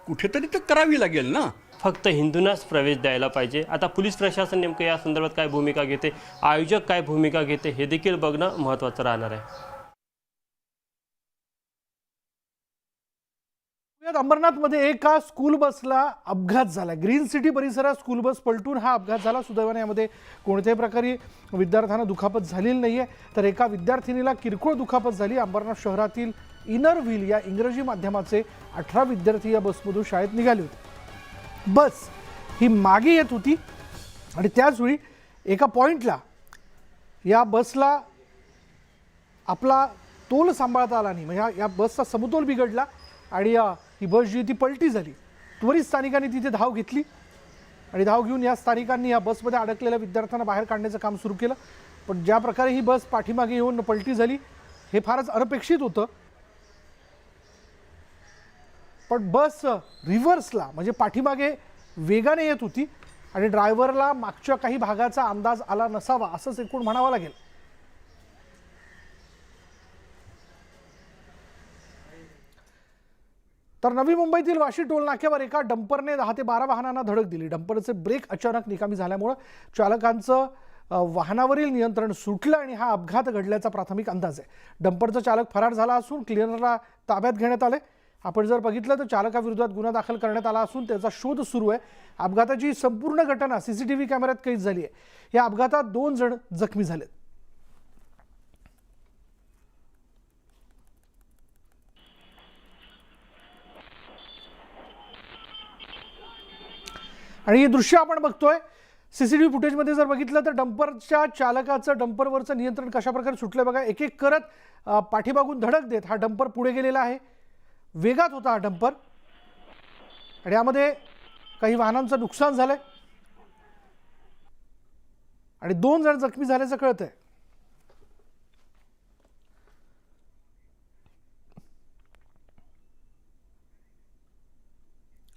कुठेतरी तर करावी लागेल ना. फक्त हिंदूंनाच प्रवेश द्यायला पाहिजे. आता पोलीस प्रशासन नेमकं या संदर्भात काय भूमिका घेते, आयोजक काय भूमिका घेते, हे देखील बघणं महत्त्वाचं राहणार आहे. अंबरनाथमध्ये एका स्कूल बसला अपघात झाला. ग्रीन सिटी परिसरात स्कूल बस पलटून हा अपघात झाला. सुदैवाने यामध्ये कोणत्याही प्रकारे विद्यार्थ्यांना दुखापत झालेली नाही आहे, तर एका विद्यार्थिनीला किरकोळ दुखापत झाली. अंबरनाथ शहरातील इनर व्हील या इंग्रजी माध्यमाचे 18 विद्यार्थी या बसमधून शाळेत निघाले होते. बस ही मागे येत होती आणि त्याचवेळी एका पॉईंटला या बसला आपला तोल सांभाळता आला नाही. म्हणजे या बसचा समतोल बिघडला आणि ही बस जी ती पलटी झाली. त्वरित स्थानिकांनी तिथे धाव घेतली आणि धाव घेऊन या स्थानिकांनी या बसमध्ये अडकलेल्या विद्यार्थ्यांना बाहेर काढण्याचं काम सुरू केलं. पण ज्या प्रकारे ही बस पाठीमागे येऊन पलटी झाली हे फारच अनपेक्षित होतं. पण बस रिव्हर्सला म्हणजे पाठीमागे वेगाने येत होती आणि ड्रायव्हरला मागच्या काही भागाचा अंदाज आला नसावा असंच एकूण म्हणावं लागेल. तर नवी मुंबईतील वाशी टोल नाक्यावर एका डंपरने 10 ते 12 वाहनांना धडक दिली. डंपरचे ब्रेक अचानक निकामी झाल्यामुळे चालकांचं वाहनावरील नियंत्रण सुटलं आणि हा अपघात घडल्याचा प्राथमिक अंदाज आहे. डंपरचा चालक फरार झाला असून क्लिनरला ताब्यात घेण्यात आले. आपण जर बघितलं तर चालकाविरोधात गुन्हा दाखल करण्यात आला असून त्याचा शोध सुरू आहे. अपघाताची संपूर्ण घटना CCTV कॅमेऱ्यात कैद झाली आहे. या अपघातात 2 जण जखमी झालेत. आणि हे दृश्य आपण बघतोय CCTV फुटेजमध्ये जर बघितलं तर डंपरच्या चालकाचं डंपरवरचं नियंत्रण कशा प्रकारे सुटलंय बघा. एक एक करत पाठीमागून धडक देत हा डंपर पुढे गेलेला आहे. वेगात होता हा डंपर आणि यामध्ये काही वाहनांचं नुकसान झालंय आणि 2 जण जखमी झाल्याचं कळतंय.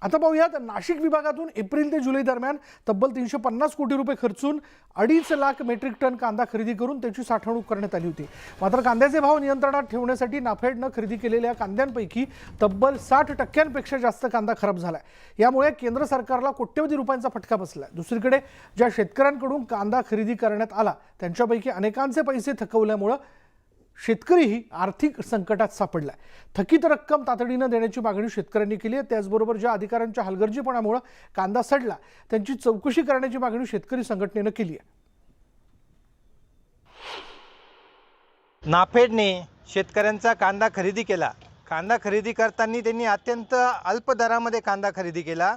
आता पाहूयात नाशिक विभागातून एप्रिल ते जुलै दरम्यान तब्बल 350 कोटी रुपये खर्चून 2.5 लाख मेट्रिक टन कांदा खरेदी करून त्याची साठवणूक करण्यात आली होती. मात्र कांद्याचे भाव नियंत्रणात ठेवण्यासाठी नाफेडनं खरेदी केलेल्या कांद्यांपैकी तब्बल 60% जास्त कांदा खराब झालाय. यामुळे केंद्र सरकारला कोट्यवधी रुपयांचा फटका बसलाय. दुसरीकडे ज्या शेतकऱ्यांकडून कांदा खरेदी करण्यात आला त्यांच्यापैकी अनेकांचे पैसे थकवल्यामुळे शेतकरीही आर्थिक संकटात सापडलाय. थकीत रक्कम तातडीनं देण्याची मागणी शेतकऱ्यांनी केली आहे. त्याचबरोबर ज्या अधिकाऱ्यांच्या हलगर्जीपणामुळे कांदा सडला त्यांची चौकशी करण्याची मागणी शेतकरी संघटनेनं केली आहे. नाफेडने शेतकऱ्यांचा कांदा खरेदी केला. कांदा खरेदी करताना त्यांनी अत्यंत अल्प दरामध्ये कांदा खरेदी केला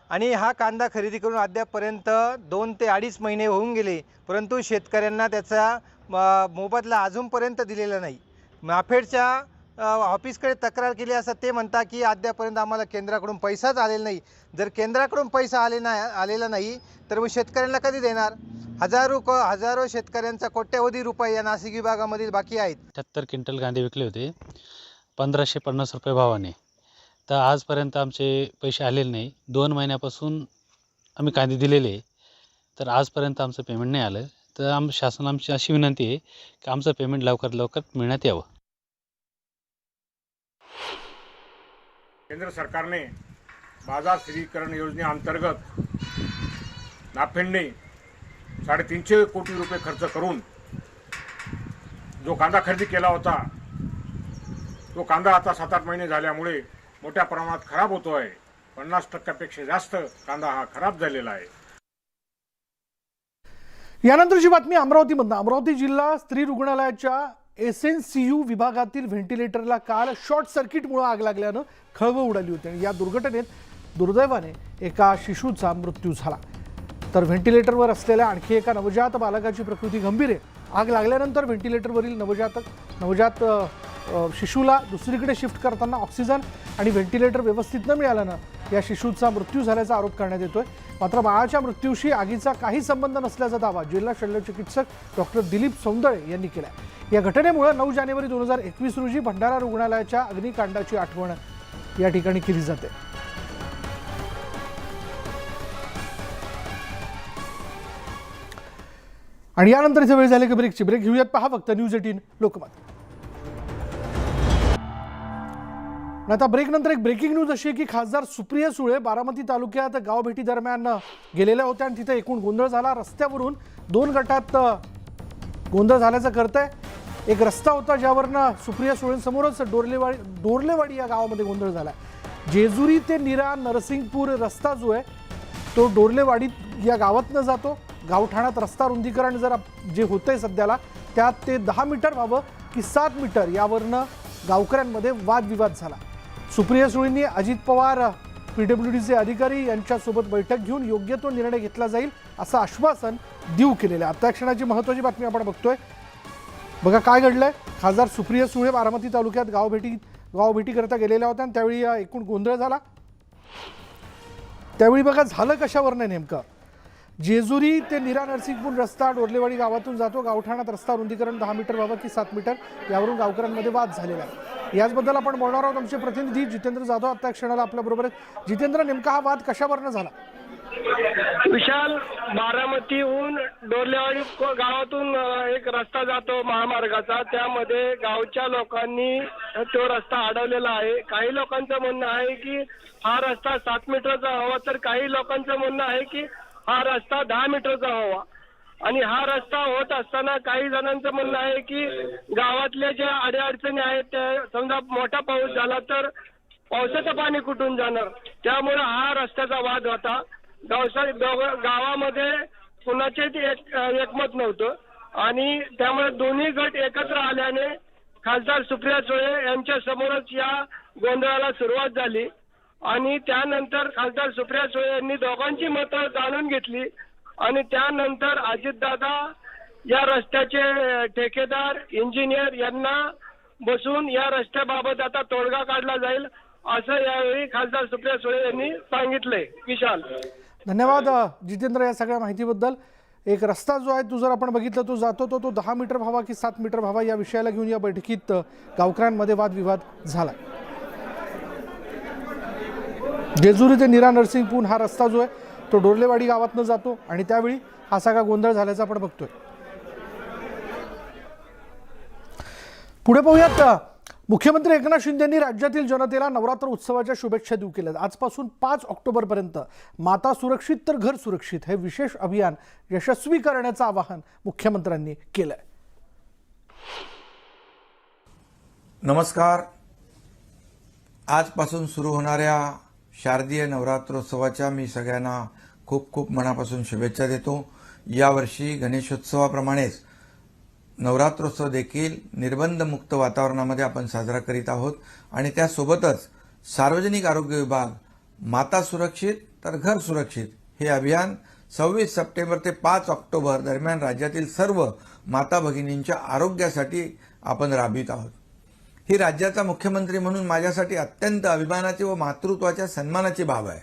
आणि हा कांदा खरेदी करून अद्यापपर्यंत 2 ते 2.5 महिने होऊन गेले, परंतु शेतकऱ्यांना त्याचा मोबदला अजूनपर्यंत दिलेला नाही. नाफेडच्या ऑफिसकडे तक्रार केली असता ते म्हणता की अद्यापर्यंत आम्हाला केंद्राकडून पैसाच आलेला नाही. जर केंद्राकडून पैसा आलेला नाही तर मग शेतकऱ्यांना कधी देणार? हजारो शेतकऱ्यांचा कोट्यवधी रुपये या नाशिक विभागामधील बाकी आहेत. 78 क्विंटल कांदे विकले होते 1550 रुपये भावाने. तर आजपर्यंत आमचे पैसे आलेले नाही. 2 महिन्यापासून आम्ही कांदे दिलेले, तर आजपर्यंत आमचं पेमेंट नाही आलं. तर शासन आमची अशी विनंती आहे की आमचं पेमेंट लवकरात लवकर मिळण्यात यावं. केंद्र सरकारने बाजार स्थिरीकरण योजनेअंतर्गत नाफेडने 350 कोटी रुपये खर्च करून जो कांदा खरेदी केला होता तो कांदा आता 7-8 महिने झाल्यामुळे मोठ्या प्रमाणात खराब होतो आहे. 50% जास्त कांदा हा खराब झालेला आहे. यानंतरची बातमी अमरावतीमधून. अमरावती जिल्हा स्त्री रुग्णालयाच्या SNCU विभागातील व्हेंटिलेटरला काल शॉर्ट सर्किटमुळे आग लागल्यानं खळबळ उडाली होती आणि या दुर्घटनेत दुर्दैवाने एका शिशूचा मृत्यू झाला. तर व्हेंटिलेटरवर असलेल्या आणखी एका नवजात बालकाची प्रकृती गंभीर आहे. आग लागल्यानंतर व्हेंटिलेटरवरील नवजात शिशूला दुसरीकडे शिफ्ट करताना ऑक्सिजन आणि व्हेंटिलेटर व्यवस्थित न मिळाल्यानं या शिशूचा मृत्यू झाल्याचा आरोप करण्यात येतोय. मात्र बाळाच्या मृत्यूशी आगीचा काही संबंध नसल्याचा दावा जिल्हा शल्यचिकित्सक डॉक्टर दिलीप सौंदळे यांनी केला. या घटनेमुळे 9 जानेवारी 2021 रोजी भंडारा रुग्णालयाच्या अग्निकांडाची आठवण या ठिकाणी केली जाते. आणि यानंतर इथे वेळ झाली की ब्रेकची. ब्रेक घेऊयात. पहा फक्त न्यूज 18 लोकमत. आता ब्रेक नंतर एक ब्रेकिंग न्यूज अशी आहे की खासदार सुप्रिया सुळे बारामती तालुक्यात गावभेटी दरम्यान गेलेल्या होत्या आणि तिथे एकूण गोंधळ झाला. रस्त्यावरून 2 गटात गोंधळ झाल्याचं कळतंय. एक रस्ता होता ज्यावरनं सुप्रिया सुळेंसमोरच डोरलेवाडी या गावामध्ये गोंधळ झाला. जेजुरी ते नीरा नरसिंगपूर रस्ता जो आहे तो डोरलेवाडीत या गावातनं जातो. गावठाणात रस्ता रुंदीकरण जर जे होतंय सध्याला त्यात ते 10 मीटर व्हावं की 7 मीटर यावरनं गावकऱ्यांमध्ये वादविवाद झाला. सुप्रिया सुळेंनी अजित पवार PWDचे अधिकारी यांच्यासोबत बैठक घेऊन योग्य तो निर्णय घेतला जाईल असं आश्वासन देऊ केलेलं आहे. आता क्षणाची महत्त्वाची बातमी आपण बघतोय. बघा काय घडलंय. खासदार सुप्रिया सुळे बारामती तालुक्यात गावभेटी करता गेलेल्या होत्या आणि त्यावेळी एकूण गोंधळ झाला. त्यावेळी बघा झालं कशावरनं नेमकं. जेजुरी ते नीरा नरसिंगपूर रस्ता डोरलेवाडी गावातून जातो. गावठाणात रस्ता रुंदीकरण 10 मीटर व्हावं की 7 मीटर यावरून गावकऱ्यांमध्ये वाद झालेला आहे. याचबद्दल आपण बोलणार आहोत. आमचे प्रतिनिधी जितेंद्र जाधव आता क्षणाला आपल्याबरोबर आहेत. जितेंद्र, नेमका हा वाद कशावरनं झाला? विशाल, बारामतीहून डोरलेवाडी गावातून एक रस्ता जातो महामार्गाचा. त्यामध्ये गावच्या लोकांनी तो रस्ता अडवलेला आहे. काही लोकांचं म्हणणं आहे की हा रस्ता 7 मीटरचा हवा, तर काही लोकांचं म्हणणं आहे की हा रस्ता 10 मीटरचा हवा. आणि हा रस्ता होत असताना काही जणांचं म्हणणं आहे की गावातल्या ज्या अडीअडचणी आहेत त्या, समजा मोठा पाऊस झाला तर पावसाचं पाणी कुठून जाणार, त्यामुळे हा रस्त्याचा वाद होता. गावामध्ये कुणाचेच एकमत नव्हतं आणि त्यामुळे दोन्ही गट एकत्र आल्याने खासदार सुप्रिया सुळे यांच्या समोरच या गोंधळाला सुरुवात झाली. आणि त्यानंतर खासदार सुप्रिया सुळे यांनी दोघांची मतं जाणून घेतली आणि त्यानंतर अजितदादा या रस्त्याचे ठेकेदार इंजिनियर यांना बसून या रस्त्याबाबत आता तोडगा काढला जाईल असं यावेळी खासदार सुप्रिया सुळे यांनी सांगितलंय. विशाल, धन्यवाद जितेंद्र या सगळ्या माहितीबद्दल. एक रस्ता जो आहे तो जर आपण बघितलं तो जातो तो 10 मीटर व्हावा की 7 मीटर व्हावा या विषयाला घेऊन या बैठकीत गावकऱ्यांमध्ये वादविवाद झाला. जेजुरी ते नीरा नरसिंगपूर हा रस्ता जो आहे तो डोरलेवाडी गावातनं जातो आणि त्यावेळी हा सगळा गोंधळ झाल्याचा आपण बघतोय. पुढे पाहूयात. मुख्यमंत्री एकनाथ शिंदेंनी राज्यातील जनतेला नवरात्र उत्सवाच्या शुभेच्छा देऊ केल्या. आजपासून 5 ऑक्टोबरपर्यंत माता सुरक्षित तर घर सुरक्षित हे विशेष अभियान यशस्वी करण्याचं आवाहन मुख्यमंत्र्यांनी केलंय. नमस्कार. आजपासून सुरू होणाऱ्या शारदीय नवरात्रोत्सवाच्या मी सगळ्यांना खूप खूप मनापासून शुभेच्छा देतो. यावर्षी गणेशोत्सवाप्रमाणेच नवरात्रोत्सव देखील निर्बंधमुक्त वातावरणामध्ये आपण साजरा करीत आहोत आणि त्यासोबतच सार्वजनिक आरोग्य विभाग माता सुरक्षित तर घर सुरक्षित हे अभियान 26 सप्टेंबर ते 5 ऑक्टोबर दरम्यान राज्यातील सर्व माता भगिनींच्या आरोग्यासाठी आपण राबवित आहोत. ही राज्याचा मुख्यमंत्री म्हणून माझ्यासाठी अत्यंत अभिमानाची व मातृत्वाच्या सन्मानाची बाब आहे.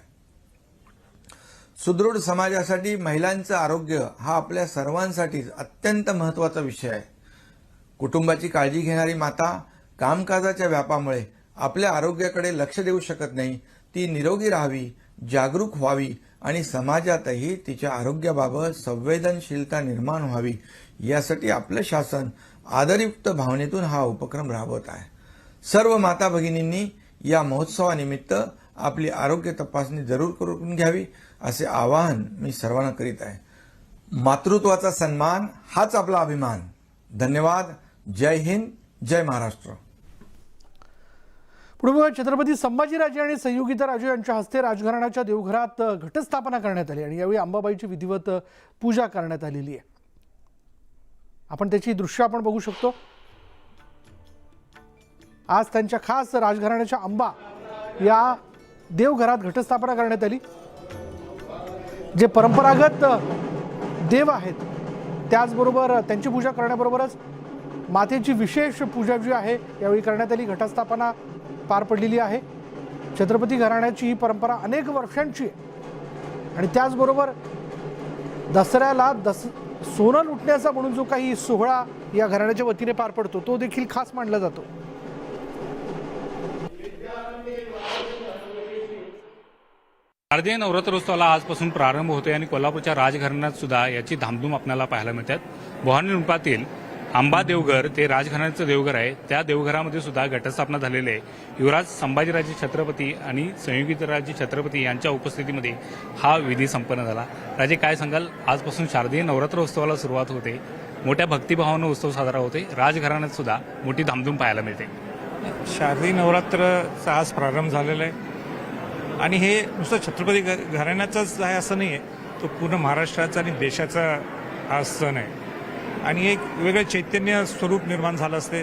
सुदृढ समाजासाठी महिलांचं आरोग्य हा आपल्या सर्वांसाठीच अत्यंत महत्त्वाचा विषय आहे. कुटुंबाची काळजी घेणारी माता कामकाजाच्या व्यापामुळे आपल्या आरोग्याकडे लक्ष देऊ शकत नाही. ती निरोगी राहावी, जागरूक व्हावी आणि समाजातही तिच्या आरोग्याबाबत संवेदनशीलता निर्माण व्हावी यासाठी आपलं शासन आदरयुक्त भावनेतून हा उपक्रम राबवत आहे. सर्व माता भगिनींनी या महोत्सवानिमित्त आपली आरोग्य तपासणी जरूर करून घ्यावी असे आवाहन मी सर्वांना करीत आहे. मातृत्वाचा सन्मान हाच आपला अभिमान. धन्यवाद. जय हिंद, जय महाराष्ट्र. पुढे छत्रपती संभाजीराजे आणि संयोगिताराजे यांच्या हस्ते राजघराण्याच्या देवघरात घटस्थापना करण्यात आली आणि यावेळी अंबाबाईची विधिवत पूजा करण्यात आलेली आहे. आपण त्याची दृश्य आपण बघू शकतो. आज त्यांच्या खास राजघराण्याच्या अंबा या देवघरात घटस्थापना करण्यात आली. जे परंपरागत देव आहेत त्याचबरोबर त्यांची पूजा करण्याबरोबरच मातेची विशेष पूजा जी आहे यावेळी करण्यात आली. घटस्थापना पार पडलेली आहे. छत्रपती घराण्याची ही परंपरा अनेक वर्षांची आहे आणि त्याचबरोबर दसऱ्याला सोनं लुटण्याचा म्हणून जो काही सोहळा या घराण्याच्या वतीने पार पडतो तो देखील खास मानला जातो. शारदीय नवरात्रोत्सवाला आजपासून प्रारंभ होतोय आणि कोल्हापूरच्या राजघराण्यात सुद्धा याची धामधूम आपल्याला पाहायला मिळतात. बोहाणी रुपातील अंबा देवघर ते राजघराण्याचं देवघर आहे. त्या देवघरामध्ये सुद्धा घटस्थापना झालेली आहे. युवराज संभाजीराजे छत्रपती आणि संयोगिताराजे छत्रपती यांच्या उपस्थितीमध्ये हा विधी संपन्न झाला. राजे, काय सांगाल? आजपासून शारदीय नवरात्रोत्सवाला सुरुवात होते. मोठ्या भक्तिभावानं उत्सव साजरा होते. राजघराण्यात सुद्धा मोठी धामधूम पाहायला मिळते. शारदीय नवरात्रचा आज प्रारंभ झालेला आहे आणि हे नुसतं छत्रपती घराण्याचाच आहे असं नाही आहे, तो पूर्ण महाराष्ट्राचा आणि देशाचा हा सण आहे आणि एक वेगळं चैतन्य स्वरूप निर्माण झालं असते.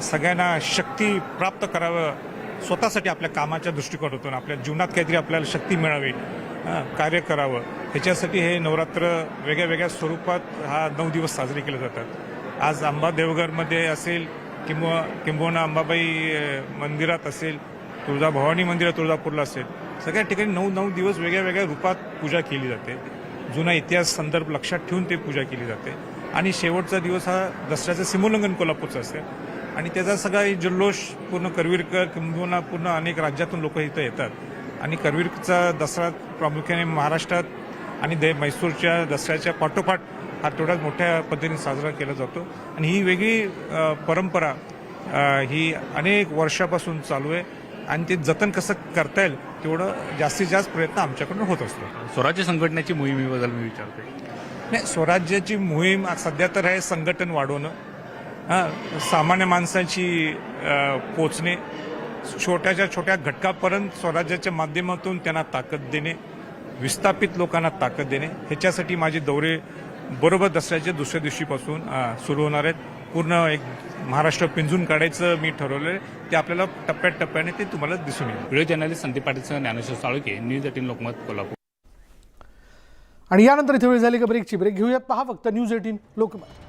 सगळ्यांना शक्ती प्राप्त करावं, स्वतःसाठी आपल्या कामाच्या दृष्टिकोनातून आपल्या जीवनात काहीतरी आपल्याला शक्ती मिळावी, कार्य करावं, ह्याच्यासाठी हे नवरात्र वेगळ्या वेगळ्या स्वरूपात हा 9 दिवस साजरे केले जातात. आज अंबा देवघरमध्ये असेल किंबहुना अंबाबाई मंदिरात असेल, तुळजाभवानी मंदिर तुळजापूरला असेल, सगळ्या ठिकाणी 9 दिवस वेगळ्या वेगळ्या रूपात पूजा केली जाते. जुना इतिहास संदर्भ लक्षात ठेवून ते पूजा केली जाते आणि शेवटचा दिवस हा दसऱ्याचं सीमोल्लंघन कोल्हापूरचं असते आणि त्याचा सगळा जल्लोष पूर्ण करवीरकर किंबहुना पूर्ण अनेक राज्यातून लोक इथं येतात आणि करवीरचा दसरा प्रामुख्याने महाराष्ट्रात आणि मैसूरच्या दसऱ्याच्या पाठोपाठ हा तेवढ्याच मोठ्या पद्धतीने साजरा केला जातो आणि ही वेगळी परंपरा ही अनेक वर्षापासून चालू आहे आणि ते जतन कसं करता येईल तेवढं जास्तीत जास्त प्रयत्न आमच्याकडून होत असतो. स्वराज्य संघटनेची मोहिमेबद्दल मी विचारते. नाही, स्वराज्याची मोहीम सध्या तर आहे संघटन वाढवणं, सामान्य माणसाची पोचणे, छोट्याच्या छोट्या घटकापर्यंत स्वराज्याच्या माध्यमातून त्यांना ताकद देणे, विस्थापित लोकांना ताकद देणे. ह्याच्यासाठी माझे दौरे बरोबर दसऱ्याच्या दुसऱ्या दिवशीपासून सुरू होणार आहेत. पूर्ण एक महाराष्ट्र पिंजून काढायचं मी ठरवलं आहे. ते आपल्याला टप्प्याटप्प्याने ते तुम्हाला दिसून येईल. Video journalist Sandeep Patil, Dnyaneshwar Salunkhe, news 18 Lokmat, Kolhapur. आणि यानंतर इथे वेळ झाली का ब्रेकची. ब्रेक घेऊयात. पहा फक्त न्यूज 18 लोकमत.